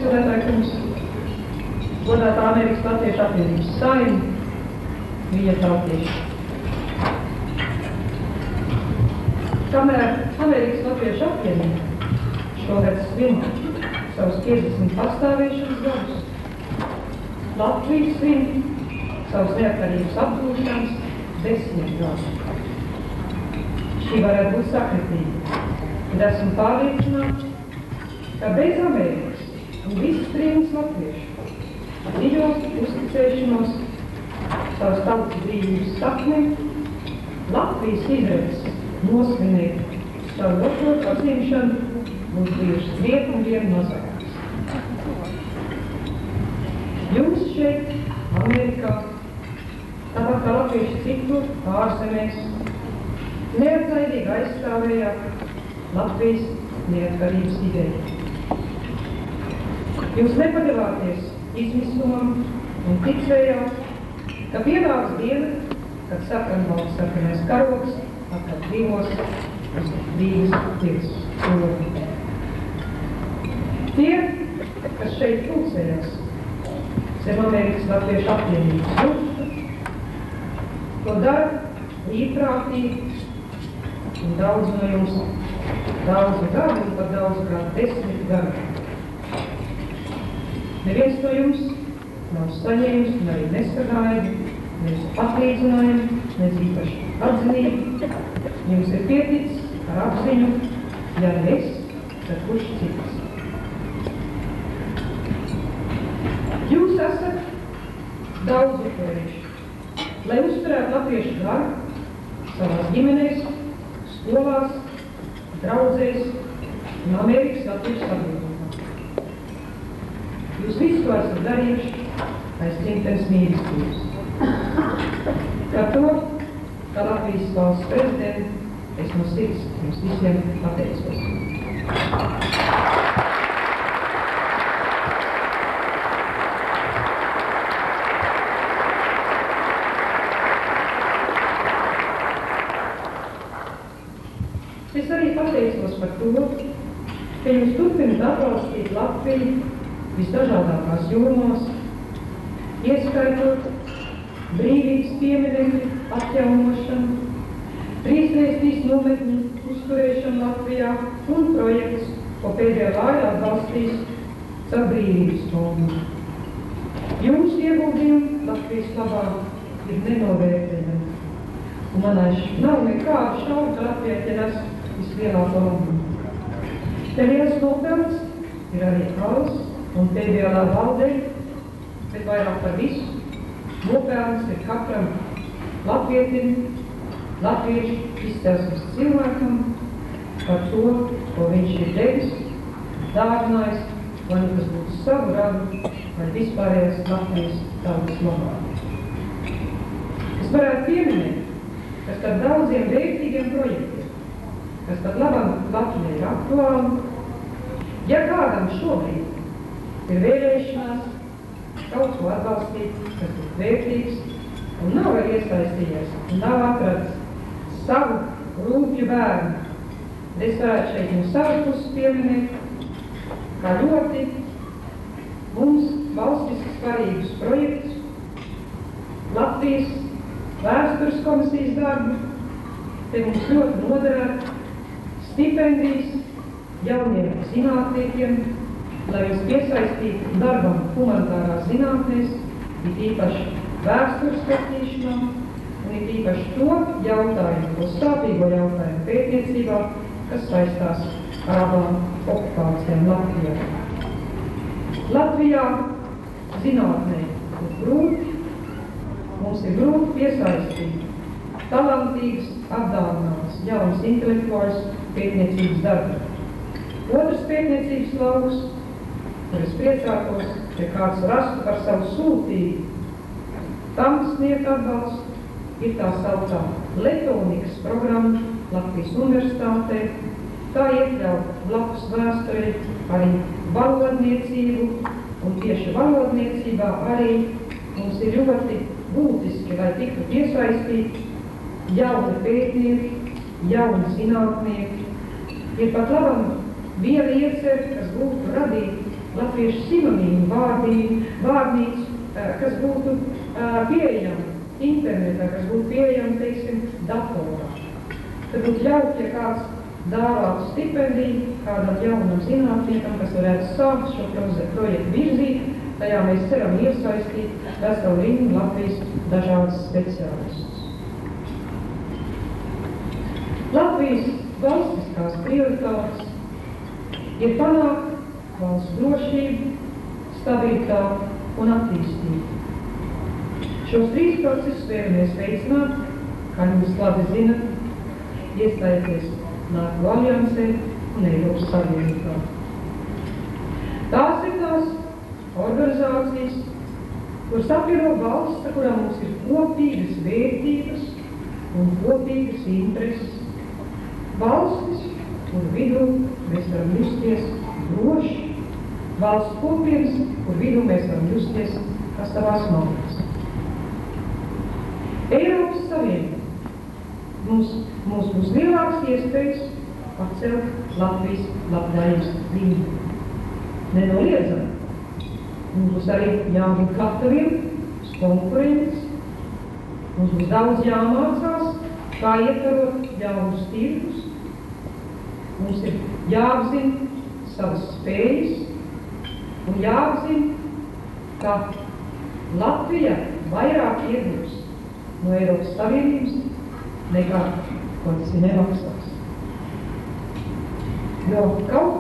Priekšsēdētāja kungs, godātā Amerikas Latviešu apvienības Saima, viņa tautieši. Kamēr Amerikas Latviešu apvienība šogad svin savus 50 pastāvēšanas gadus, Latvija svin savus neatkarības atgūšanas 10 gadus. Šī varētu būt sakritība, kad esmu pārliecināts, ka bez Amerikas un visas trījums latviešu dziļos uzticēšanos savas tautas brīvības sapnim, Latvijas izredzes nosvinēt savu otro atzīmšanu būs bijušas krietni mazākas. Jūs šeit, Amerikā, tāpat kā latvieši citur ārzemēs, neatlaidīgi aizstāvējāt Latvijas neatkarības ideju. Jūs nepadevāties izmisumam un ticējāt, ka pienāks diena, kad sarkanbalts sarkanais karogs atkal dzīvos uz brīvas tiesas soļi. Tie, kas šeit pulcējās zem Amerikas Latviešu apvienības lukta, to dara īprātīgi, un daudz no jums daudz gadu un pat daudz kā 10 gadu. Neviens no jums nav saņēmis un arī nesagaida, nevis atlīdzinājumu, nevis īpaši atzinību. Jums ir pieticis ar apziņu, ja ne es, tad kurš cits. Jūs esat daudz upurējuši, lai uzturētu latviešu garu savās ģimenēs, skolās, draudzēs un Amerikas Latviešu sabiedrībā. Jūs visu to esat darījuši aiz dzimtenes mīlestības. Par to, kā Latvijas valsts prezidents, es no sirds jums visiem pateicos. Es arī pateicos par to, ka jūs turpināt atbalstīt Latviju visdažādākās jomās, ieskaitot brīvības pieminekļu atjaunošanu, 3x3 nometņu uzturēšanu Latvijā un projekts, ko pēdējā laikā atbalstīs caur brīvības fondu. Jūsu ieguldījumi Latvijas labā ir nenovērtējami, un manai nav nekādu šaubu, ka Latvijai te nes vislielāko labumu. Te liels nopelns ir arī alus un pēdējā valdei, bet vairāk par visu. Nopelns ir katram latvietim, latviešu izcelsmes cilvēkam par to, ko viņš ir devis, dāvinājis, vai nu tas būtu savu radu, vai vispārējās Latvijas tautas labā. Es varētu pieminēt, ka starp daudziem vērtīgiem projektiem, kas pat labam Latvijai ir aktuāli, ja kādam šobrīd ir vēlēšanās kaut ko atbalstīt, kas ir vērtīgs, un nav vēl iesaistījies, un nav atradis savu rūpju bērnu. Es varētu šeit no savas puses pieminēt, kā ļoti mums valstiski svarīgus projektus, Latvijas vēstures komisijas darbu, te mums ļoti noderētu stipendijas jauniem zinātniekiem, lai jūs piesaistītu darbam humanitārās zinātnēs, it īpaši vēstures skatīšanā un it īpaši to jautājumu, to sāpīgo jautājumu pētniecībā, kas saistās ar abām okupācijām Latvijā. Latvijā zinātnē ir grūti, mums ir grūti piesaistīt talantīgas, apdāvinātas, jaunas intelektuālas pētniecības darbu. Otrs pētniecības lauks, kur es priecātos, ja kāds rastu par savu sūtību, tam sniegt atbalstu, ir tā sauktā letonikas programma Latvijas universitātē, tā iekļaut blakus vēsturē arī valodniecību, un tieši valodniecībā arī mums ir ļoti būtiski, lai tiktu piesaistīti jauni pētnieki, jauni zinātnieki. Ir pat labam viena iecerē, kas būtu radīt latviešu sinonīmu vārnīcu, kas būtu pieejama internetā, kas būtu pieejama, teiksim, datorā. Tad būtu jauki, ja kāds dāvātu stipendiju kādam jaunam zinātniekam, kas varētu sākt šo projektu virzīt. Tajā mēs ceram iesaistīt veselu rindu Latvijas dažādas speciālistus. Latvijas valstiskās prioritātes ir panākt valsts drošību, stabilitāti un attīstību. Šos trīs procesus vēlamies veicināt, kā jūs labi zinat, iestājoties NATO aliansē un Eiropas Savienībā. Tās ir tās organizācijas, kuras apvieno valsts, kurām mums ir kopīgas vērtības un kopīgas intereses. Valstis, kur vidū mēs varam justies droši, valsts kopienas, kur vidū mēs varam justies kā savās mājās. Eiropas Savienība mums būs lielāks iespējas pacelt Latvijas labklājības līmeni. Nenoliedzami. Mums būs arī jābūt gataviem uz konkurences. Mums būs daudz jāmācās, kā ietverot jaunus tirgus. Mums ir jāapzina savas spējas un jāapzina, ka Latvija vairāk iegūs no Eiropas Savienības nekā, ko tas ir nemaksās. Jo kaut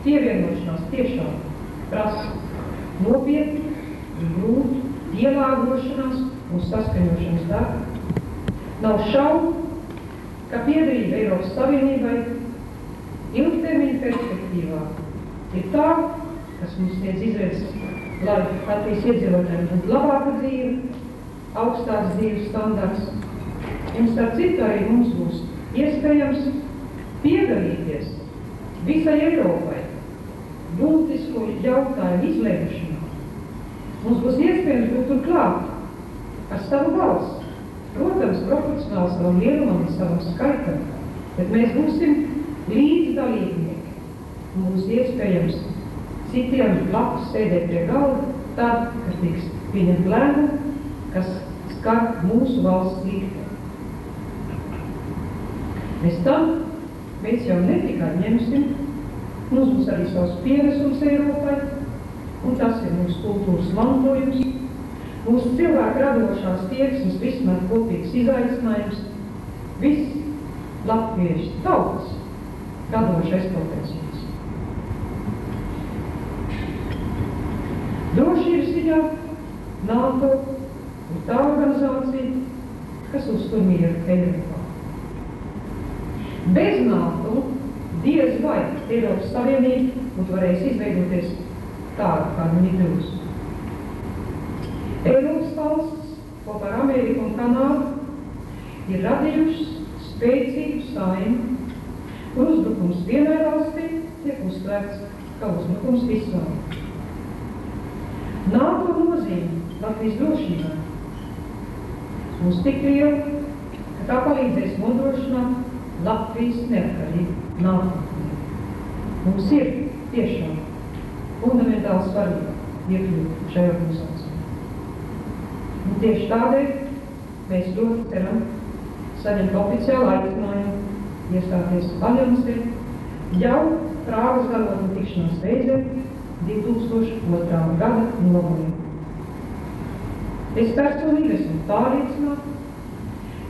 pievienošanās tiešām prasa nopietni un grūti pielāgošanās un saskaņošanas darbu. Nav šaubu, ka piederība Eiropas Savienībai ilgtermiņa perspektīvā ir tā, kas mums sniedz izredzes, lai Latvijas iedzīvotājiem būtu labāka dzīve, augstāks dzīves standarts. Un starp citu arī mums būs iespējams piedalīties visai Eiropai būtisku jautājumu izlēmšanā. Mums būs iespējams būt tur klāt ar savu valsts, protams, proporcionāli savam lielumam un savam skaitam, bet mēs būsim līdzdalībnieki. Mums būs iespējams citiem blakus sēdēt pie galda tad, kad tiks pieņemt lēmumu, kas skar mūsu valsts likteni. Mēs jau ne tikai ņemsim, mums būs arī savs pienesums Eiropai, un tas ir mūsu kultūras mantojums, mūsu cilvēku radošās tieksmes vismaz kopīgs izaicinājums, viss latviešu tautas radošais potenciāls. Drošības ziņā NATO ir tā organizācija, kas uztur mieru Eiropā. Bez NATO diez vai Eiropas Savienība būtu varējis izveidoties tādu, kā viņi kļūst. Eiropas valstis kopā ar Ameriku un Kanādu ir radījušas spēcīgu saimi, kur uzbrukums vienai valstī tiek uztvērts kā uzbrukums visām. NATO nozīme Latvijas drošībā mums tik liela, ka tā palīdzēs nodrošināt Latvijas neatkarību nākotnē. Mums ir tiešām fundamentāli svarīgi iekļūt šajā organizācijā. Un tieši tādēļ mēs ļoti ceram saņemt oficiālu aicinājumu iestāties aliansē jau Prāgas galotņu tikšanās reizē 2002. gada novembrī. Es personīgi esmu pārliecināta,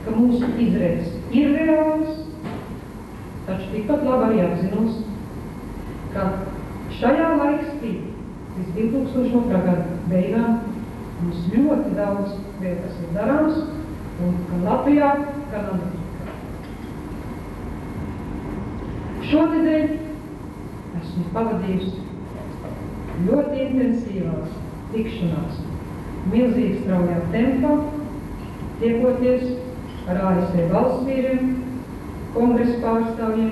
ka mūsu izredzes ir reālas, taču tikpat labi arī apzinos, ka šajā laikstī līdz 2002. gada beigām mums ļoti daudz vēl kas ir darāms, un gan Latvijā, gan Amerikā. Šonedēļ esmu pavadījusi ļoti intensīvās tikšanās, milzīgi straujā tempā, tiekoties ar ASV valsts vīriem, kongresa pārstāvjiem,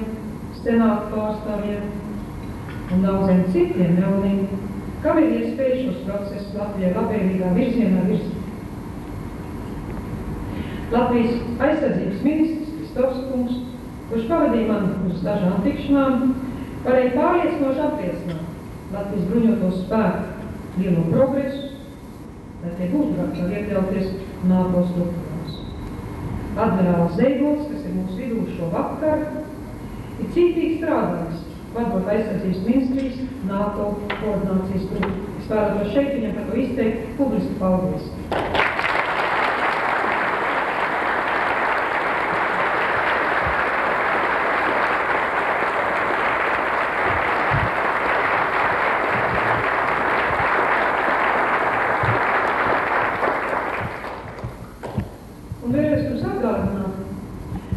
senāta pārstāvjiem un daudziem citiem ļauniem, kam ir iespēja šos procesus Latvijai labvēlīgā virzienā virzīt. Latvijas aizsardzības ministrs Kristofs Kungs, kurš pavadīja mani uz dažām tikšanām, varēja pārliecinoši apliecināt, Latvijas bruņoto spēku lielo progresu, lai tie būtu var iekļauties NATO struktūrās. Admirālis Zeibols, kas ir mūsu vidū šo vakaru, ir cītīgi strādājis, vadot aizsardzības ministrijas NATO koordinācijas grupu. Es vēlētos šeit viņam par to izteikt publiski paldies. Un vēlreiz jums atgādināt,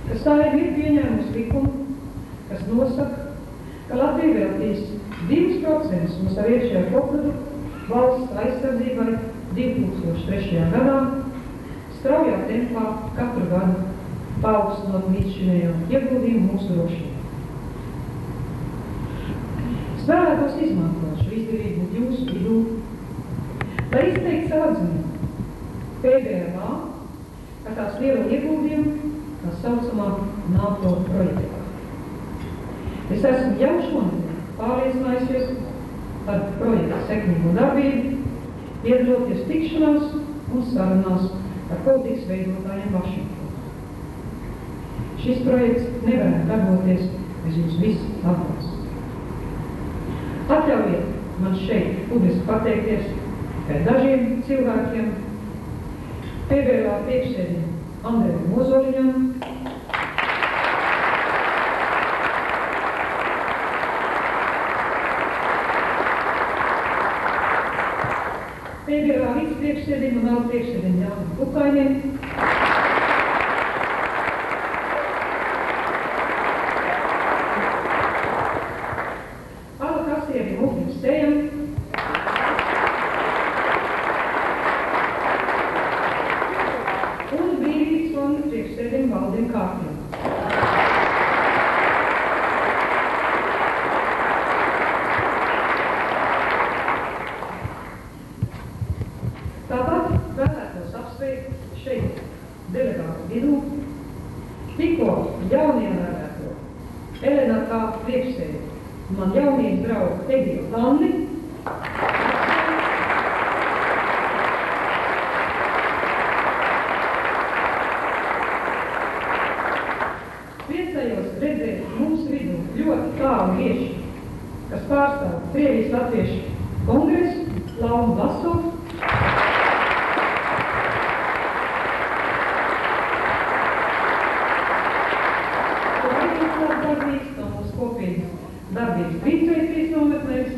ka Saeima ir pieņēmusi likumu, kas nosaka, ka Latvija veltīs 2% no savu iekšējā koprodukta valsts aizsardzībai 2003. gadā, straujā tempā katru gadu paaugstinot līdzšinējo ieguldījumu mūsu drošībā. Es vēlētos izmantot šo izdevību jūsu vidū, lai izteikt savu atziņu PVLA ar tās lielo ieguldījumu, tā saucamā NATO projektā. Es esmu jau šonadēļ pārliecinājusies par projekta sekmīgu darbību, piedaloties tikšanās un sarunās ar politikas veidotājiem Vašingtonā. Šis projekts nevarētu darboties bez jūsu visu atbalstu. Atļaujiet man šeit publiski pateikties tikai dažiem cilvēkiem, PVLA priekšsēdim Andrejam Mozoliņam, PVLA vicepriekšsēdim un vēl priekšsēdim Jānim Kukainim, Ala kasierim Ugnim Stejam, un Brīvības fonda priekšsēdim Valdim Kārkļam. Tāpat vēlētos apsveikt šeit delegātu vidū tikko jaunievēlēto Elena K. priekšsēdi, man jaunības draugu Egiju Tanni, priecājos redzēt mūsu vidū ļoti tālu vieši, kas pārstāv Krievijas Latviešu kongresu, Launu Vasovu, darbības Brīvceļas nometnēs.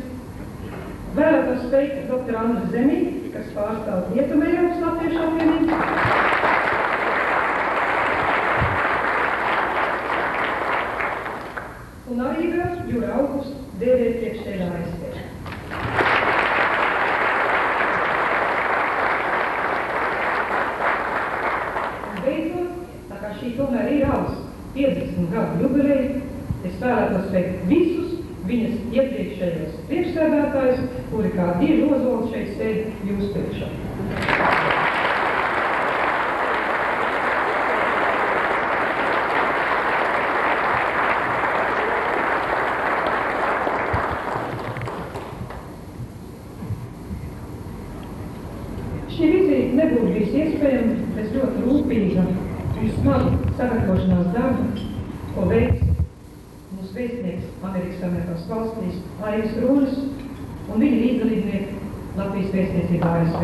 Vēlētos sveikt Dr. Andru Zemī, kas pārstāv Rietumē Eiropas Latviešu apvienību. Un arī vēl Jūra Augustu DD priekšsēdā ASV. Un beidzot, tā kā šī tomēr ir Alas 50 gadu jubileja, es vēlētos sveikt visus viņas iepriekšējos priekšsēdētājus, kuri kā divi ozoli šeit sēd jūs priekšā. Šī vizīte nebūtu bijis iespējama bez ļoti rūpīga un smaga sagatavošanās darba, ko veiks mūsu vēstnieks Amerikas Savienotās valstīs Aivis Rūlis un viņa līdzdalībnieki Latvijas vēstniecībā ASV.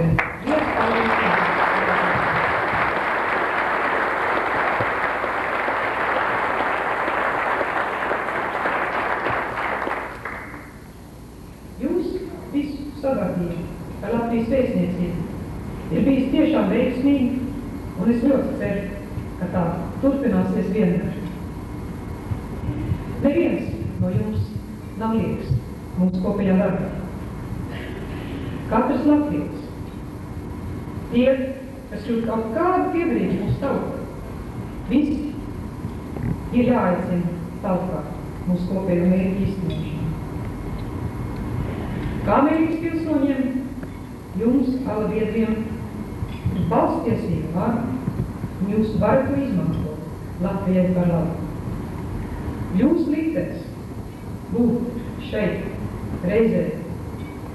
Jūs visu sadarbību ar Latvijas vēstniecību ir bijis tiešām veiksmīgi, un es ļoti ceru, ka tā turpināsies vienmēr. Neviens no jums nav liekas mūsu kopējā darbā. Katrs latvietis, tie, kas jūt kaut kādu piedarību mūsu tautā, visi ir jāaicina tautā mūsu kopējo mērķu īstenošanā. Kā Amerikas pilsoņiem, jums, ala biedriem, ir balss tiesība vara, un jūs varat to izmantot Latvijai par labu. Jūsu liktenis būt šeit reizē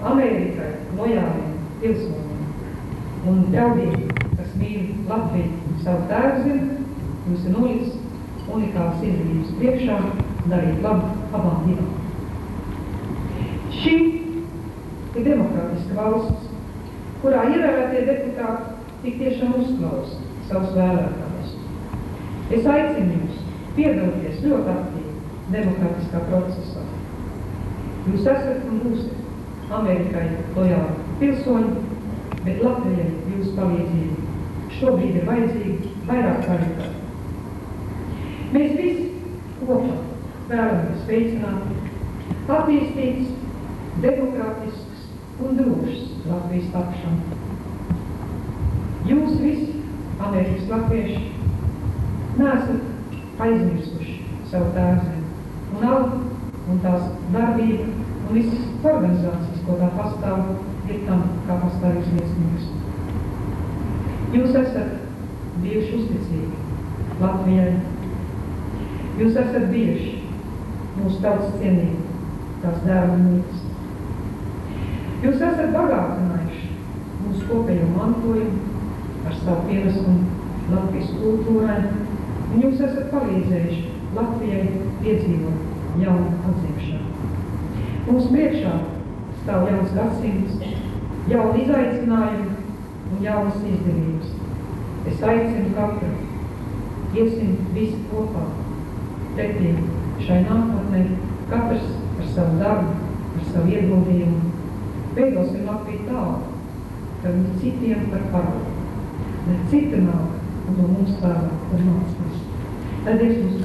Amerikai lojāliem pilsoņiem un draugiem, kas mīl Latviju savu tēvzemi, jums ir nolicis unikāls izdevības priekšā darīt labu abām divām. Šī ir demokrātiska valsts, kurā ievēlētie deputāti tik tiešām uzklausa savus vēlētājus. Es aicinu jūs piedalīties ļoti aktīvi demokrātiskā procesā. Jūs esat un būsiet Amerikai lojāli pilsoņi, bet Latvijai jūsu palīdzība šobrīd ir vajadzīga vairāk kā nekad. Mēs visi kopā vēlamies veicināt attīstīts, demokrātisks un drošs Latvijas tapšanu. Jūs visi, Amerikas latvieši, neesat aizmirsuši savu tēvzemi un algu un tās darbība un visas organizācijas, ko tā pastāv, ir tam, kā pastāvīgs liecinieks. Jūs esat bijuši uzticīgi Latvijai. Jūs esat bijuši mūsu tautas cienīgi, tās dēla mītas. Jūs esat bagātinājuši mūsu kopējo mantojumu ar savu pienesumu Latvijas kultūrai, un jūs esat palīdzējuši Latvijai piedzīvot jaunu atzimšanu. Mums priekšā stāv jauns gadsimts, jauni izaicinājumi un jaunas izdevības. Es aicinu katru, iesim visi kopā pretī šai nākotnē, katrs ar savu darbu, ar savu ieguldījumu. Veidosim Latviju tādu, ka viņi citiem par parādu. Ne citi nāk un no mums tālāk un mācās. Tad Dievs mums